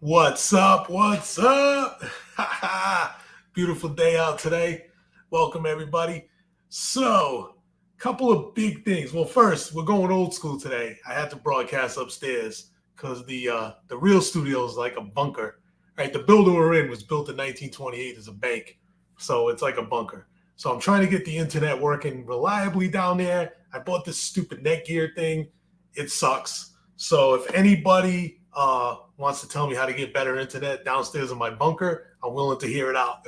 What's up? What's up? Beautiful day out today. Welcome everybody. So, couple of big things. Well, first, we're going old school today. I had to broadcast upstairs because the real studio is like a bunker. Right? The building we're in was built in 1928 as a bank, so it's like a bunker. So I'm trying to get the internet working reliably down there. I bought this stupid Netgear thing. It sucks. So if anybody wants to tell me how to get better internet downstairs in my bunker, I'm willing to hear it out.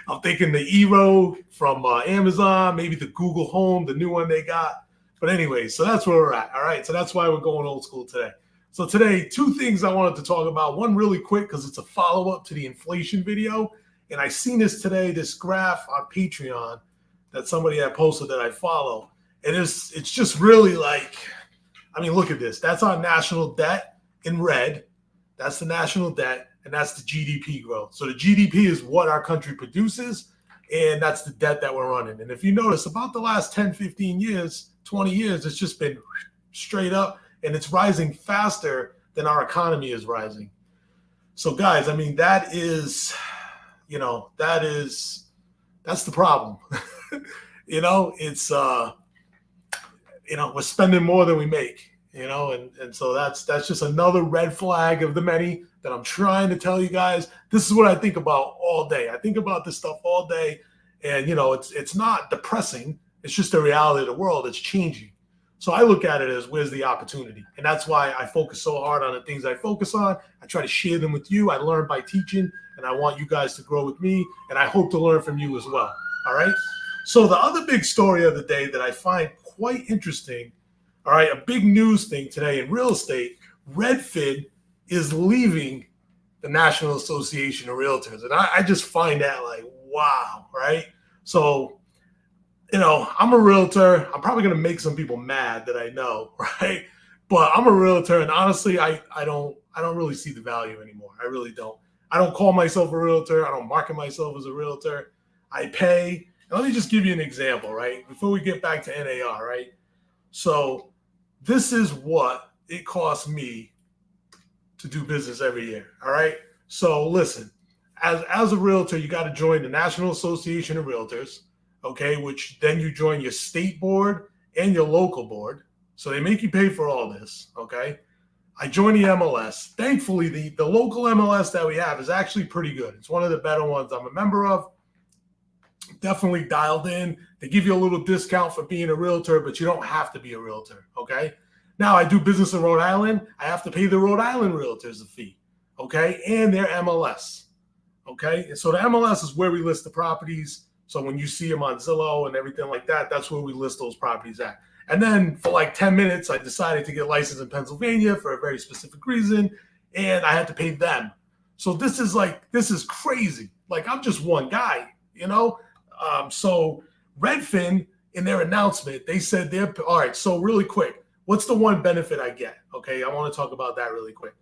I'm thinking the Eero from Amazon, maybe the Google Home, the new one they got. But anyway, so that's where we're at. All right. So that's why we're going old school today. So today, two things I wanted to talk about. One really quick because it's a follow-up to the inflation video. And I seen this today, this graph on Patreon that somebody had posted that I follow. And it's just really like, I mean, look at this. That's our national debt in red. That's the national debt, and that's the GDP growth. So the GDP is what our country produces, and that's the debt that we're running. And if you notice, about the last 10, 15 years, 20 years, it's just been straight up, and it's rising faster than our economy is rising. So, guys, I mean, that is, that's the problem. It's, we're spending more than we make. And so that's just another red flag of the many that I'm trying to tell you guys. This is what I think about all day. I think about this stuff all day, and it's not depressing. It's just the reality of the world. It's changing. So I look at it as where's the opportunity, and that's why I focus so hard on the things I focus on. I try to share them with you. I learn by teaching, and I want you guys to grow with me, and I hope to learn from you as well. All right. So the other big story of the day that I find quite interesting. All right, a big news thing today in real estate, Redfin is leaving the National Association of Realtors. And I just find that like, wow, right? So, I'm a realtor. I'm probably going to make some people mad that I know, right? But I'm a realtor, and honestly, I don't really see the value anymore. I really don't. I don't call myself a realtor. I don't market myself as a realtor. I pay. And let me just give you an example, right? Before we get back to NAR, right? So this is what it costs me to do business every year. All right. So listen, as a realtor, you got to join the National Association of Realtors. Okay. Which then you join your state board and your local board. So they make you pay for all this. Okay. I joined the MLS. Thankfully, the local MLS that we have is actually pretty good. It's one of the better ones I'm a member of. Definitely dialed in. They give you a little discount for being a realtor, but you don't have to be a realtor, okay? Now, I do business in Rhode Island. I have to pay the Rhode Island realtors a fee, okay? And their MLS, okay? And so the MLS is where we list the properties. So when you see them on Zillow and everything like that, that's where we list those properties at. And then for like 10 minutes, I decided to get licensed in Pennsylvania for a very specific reason, and I had to pay them. So this is crazy. Like, I'm just one guy, So Redfin, in their announcement, they said all right, so really quick, what's the one benefit I get? Okay, I want to talk about that really quick.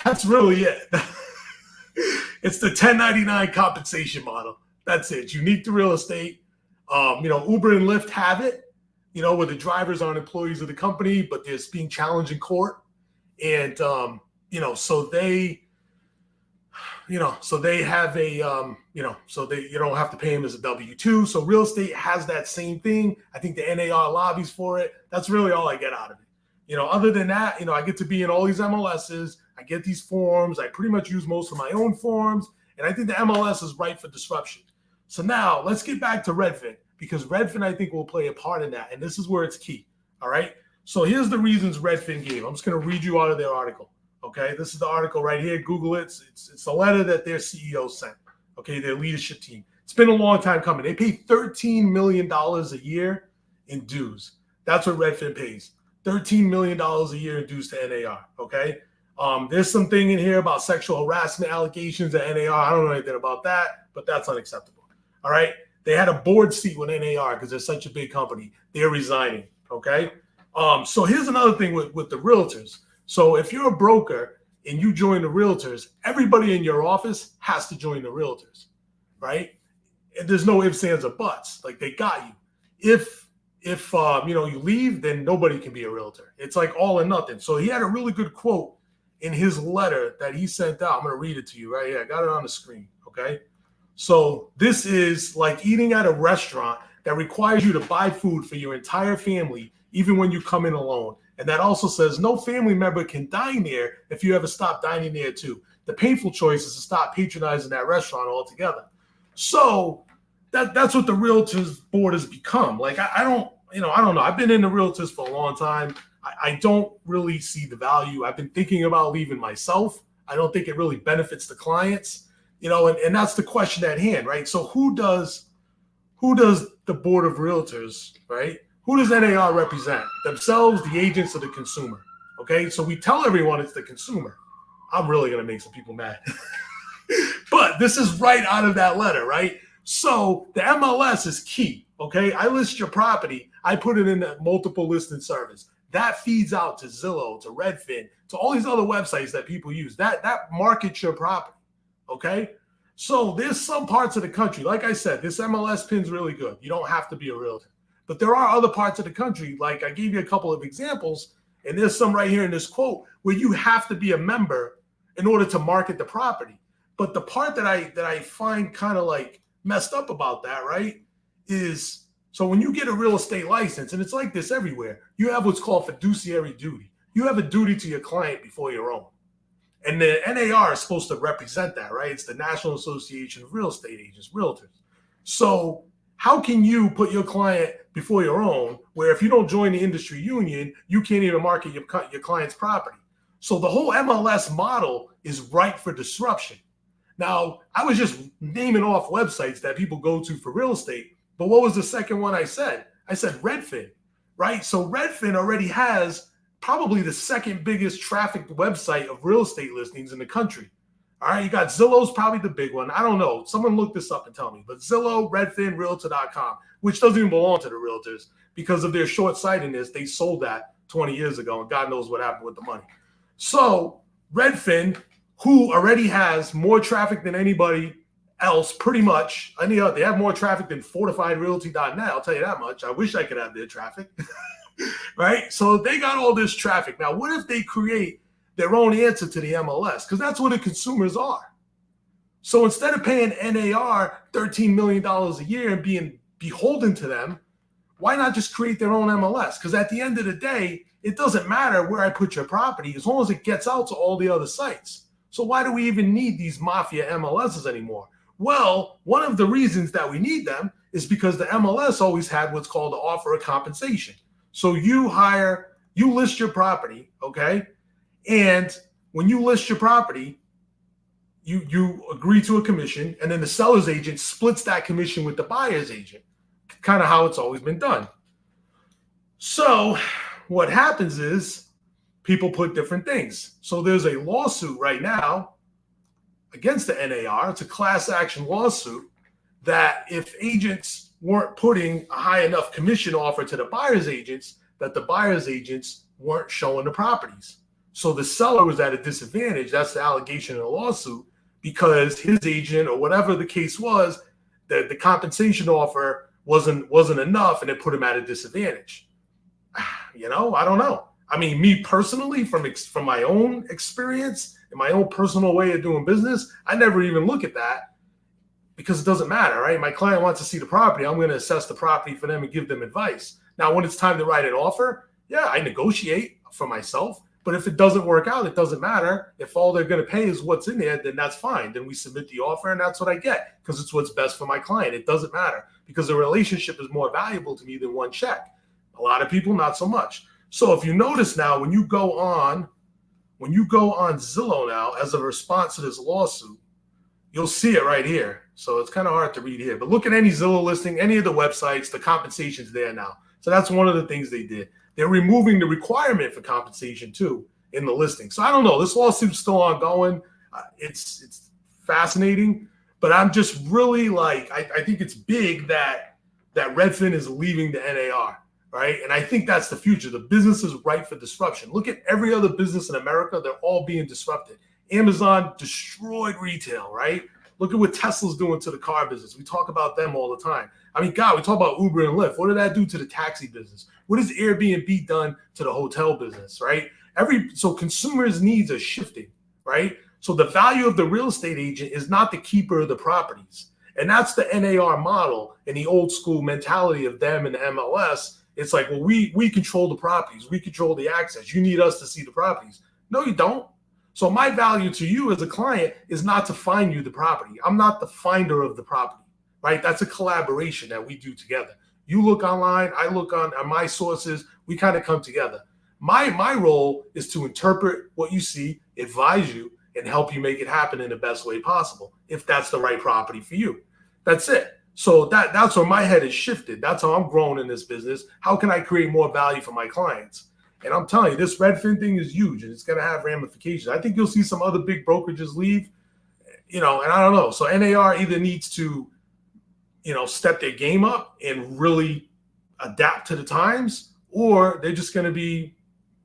That's really it. It's the 1099 compensation model. That's it. It's unique to real estate. Uber and Lyft have it, where the drivers aren't employees of the company, but they're being challenged in court. And, so they have you don't have to pay them as a W-2. So real estate has that same thing. I think the NAR lobbies for it. That's really all I get out of it. Other than that, I get to be in all these MLSs. I get these forms. I pretty much use most of my own forms. And I think the MLS is ripe for disruption. So now let's get back to Redfin, because Redfin, I think, will play a part in that. And this is where it's key. All right. So here's the reasons Redfin gave. I'm just going to read you out of their article. Okay, this is the article right here. Google it. It's a letter that their CEO sent. Okay, their leadership team. It's been a long time coming. They pay $13 million a year in dues. That's what Redfin pays. $13 million a year in dues to NAR. Okay, there's something in here about sexual harassment allegations at NAR. I don't know anything about that, but that's unacceptable. All right, they had a board seat with NAR because they're such a big company. They're resigning. Okay, so here's another thing with the realtors. So if you're a broker and you join the realtors, everybody in your office has to join the realtors, right? And there's no ifs, ands, or buts. Like, they got you. If you leave, then nobody can be a realtor. It's like all or nothing. So he had a really good quote in his letter that he sent out. I'm going to read it to you right here. I got it on the screen. Okay. So this is like eating at a restaurant that requires you to buy food for your entire family, even when you come in alone. And that also says no family member can dine there if you ever stop dining there too. The painful choice is to stop patronizing that restaurant altogether. So that's what the realtors board has become. Like, I don't know. I've been in the realtors for a long time. I don't really see the value. I've been thinking about leaving myself. I don't think it really benefits the clients, and that's the question at hand, right? So who does the board of realtors, right? Who does NAR represent? Themselves, the agents, or the consumer? Okay, so we tell everyone it's the consumer. I'm really going to make some people mad. But this is right out of that letter, right? So the MLS is key, okay? I list your property. I put it in a multiple listing service. That feeds out to Zillow, to Redfin, to all these other websites that people use. That markets your property, okay? So there's some parts of the country, like I said, this MLS pin's really good. You don't have to be a realtor. But there are other parts of the country, like I gave you a couple of examples, and there's some right here in this quote where you have to be a member in order to market the property. But the part that I find kind of like messed up about that, right, is so when you get a real estate license, and it's like this everywhere, you have what's called fiduciary duty. You have a duty to your client before your own. And the NAR is supposed to represent that, right? It's the National Association of Real Estate Agents, Realtors. So how can you put your client before your own, where if you don't join the industry union, you can't even market your client's property? So the whole MLS model is ripe for disruption. Now, I was just naming off websites that people go to for real estate, but what was the second one I said? I said Redfin, right? So Redfin already has probably the second biggest trafficked website of real estate listings in the country. All right, you got Zillow's probably the big one. I don't know. Someone look this up and tell me. But Zillow, Redfin, Realtor.com, which doesn't even belong to the realtors because of their short-sightedness. They sold that 20 years ago, and God knows what happened with the money. So Redfin, who already has more traffic than anybody else, pretty much. They have more traffic than FortifiedRealty.net, I'll tell you that much. I wish I could have their traffic, right? So they got all this traffic. Now, what if they create their own answer to the MLS? Because that's what the consumers are. So instead of paying NAR $13 million a year and being beholden to them, why not just create their own MLS? Because at the end of the day, it doesn't matter where I put your property as long as it gets out to all the other sites. So why do we even need these mafia MLSs anymore? Well, one of the reasons that we need them is because the MLS always had what's called an offer of compensation. So you list your property, okay? And when you list your property, you agree to a commission, and then the seller's agent splits that commission with the buyer's agent, kind of how it's always been done. So what happens is people put different things. So there's a lawsuit right now against the NAR. It's a class action lawsuit that if agents weren't putting a high enough commission offer to the buyer's agents, that the buyer's agents weren't showing the properties. So the seller was at a disadvantage. That's the allegation in the lawsuit, because his agent, or whatever the case was, the compensation offer wasn't enough, and it put him at a disadvantage. I don't know. I mean, me personally, from my own experience and my own personal way of doing business, I never even look at that because it doesn't matter, right? My client wants to see the property. I'm going to assess the property for them and give them advice. Now, when it's time to write an offer, yeah, I negotiate for myself. But if it doesn't work out, it doesn't matter. If all they're going to pay is what's in there, then that's fine. Then we submit the offer, and that's what I get because it's what's best for my client. It doesn't matter because the relationship is more valuable to me than one check. A lot of people, not so much. So if you notice now, when you go on Zillow now as a response to this lawsuit, you'll see it right here. So it's kind of hard to read here, but look at any Zillow listing, any of the websites, the compensation's there now. So that's one of the things they did. They're removing the requirement for compensation too in the listing. So I don't know. This lawsuit's still ongoing. It's fascinating, but I'm just really I think it's big that Redfin is leaving the NAR. Right. And I think that's the future. The business is ripe for disruption. Look at every other business in America. They're all being disrupted. Amazon destroyed retail. Right. Look at what Tesla's doing to the car business. We talk about them all the time. I mean, God, we talk about Uber and Lyft. What did that do to the taxi business? What has Airbnb done to the hotel business? Right. So consumers' needs are shifting, right? So the value of the real estate agent is not the keeper of the properties. And that's the NAR model and the old school mentality of them and the MLS. It's like, well, we control the properties. We control the access. You need us to see the properties. No, you don't. So my value to you as a client is not to find you the property. I'm not the finder of the property, right? That's a collaboration that we do together. You look online, I look on my sources, we kind of come together. My role is to interpret what you see, advise you, and help you make it happen in the best way possible, if that's the right property for you. That's it. So that's where my head is shifted. That's how I'm growing in this business. How can I create more value for my clients? And I'm telling you, this Redfin thing is huge, and it's going to have ramifications. I think you'll see some other big brokerages leave, and I don't know. So NAR either needs to, step their game up and really adapt to the times, or they're just going to be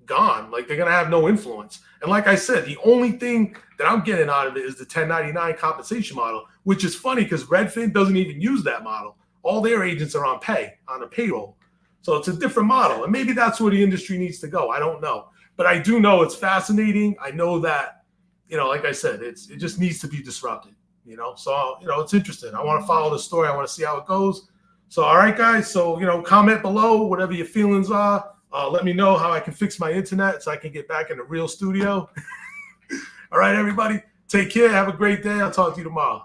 gone. Like, they're going to have no influence. And like I said, the only thing that I'm getting out of it is the 1099 compensation model, which is funny because Redfin doesn't even use that model. All their agents are on a payroll. So it's a different model. And maybe that's where the industry needs to go. I don't know. But I do know it's fascinating. I know that, like I said, it just needs to be disrupted, So, it's interesting. I want to follow the story. I want to see how it goes. So, all right, guys. So, comment below whatever your feelings are. Let me know how I can fix my internet so I can get back in the real studio. All right, everybody. Take care. Have a great day. I'll talk to you tomorrow.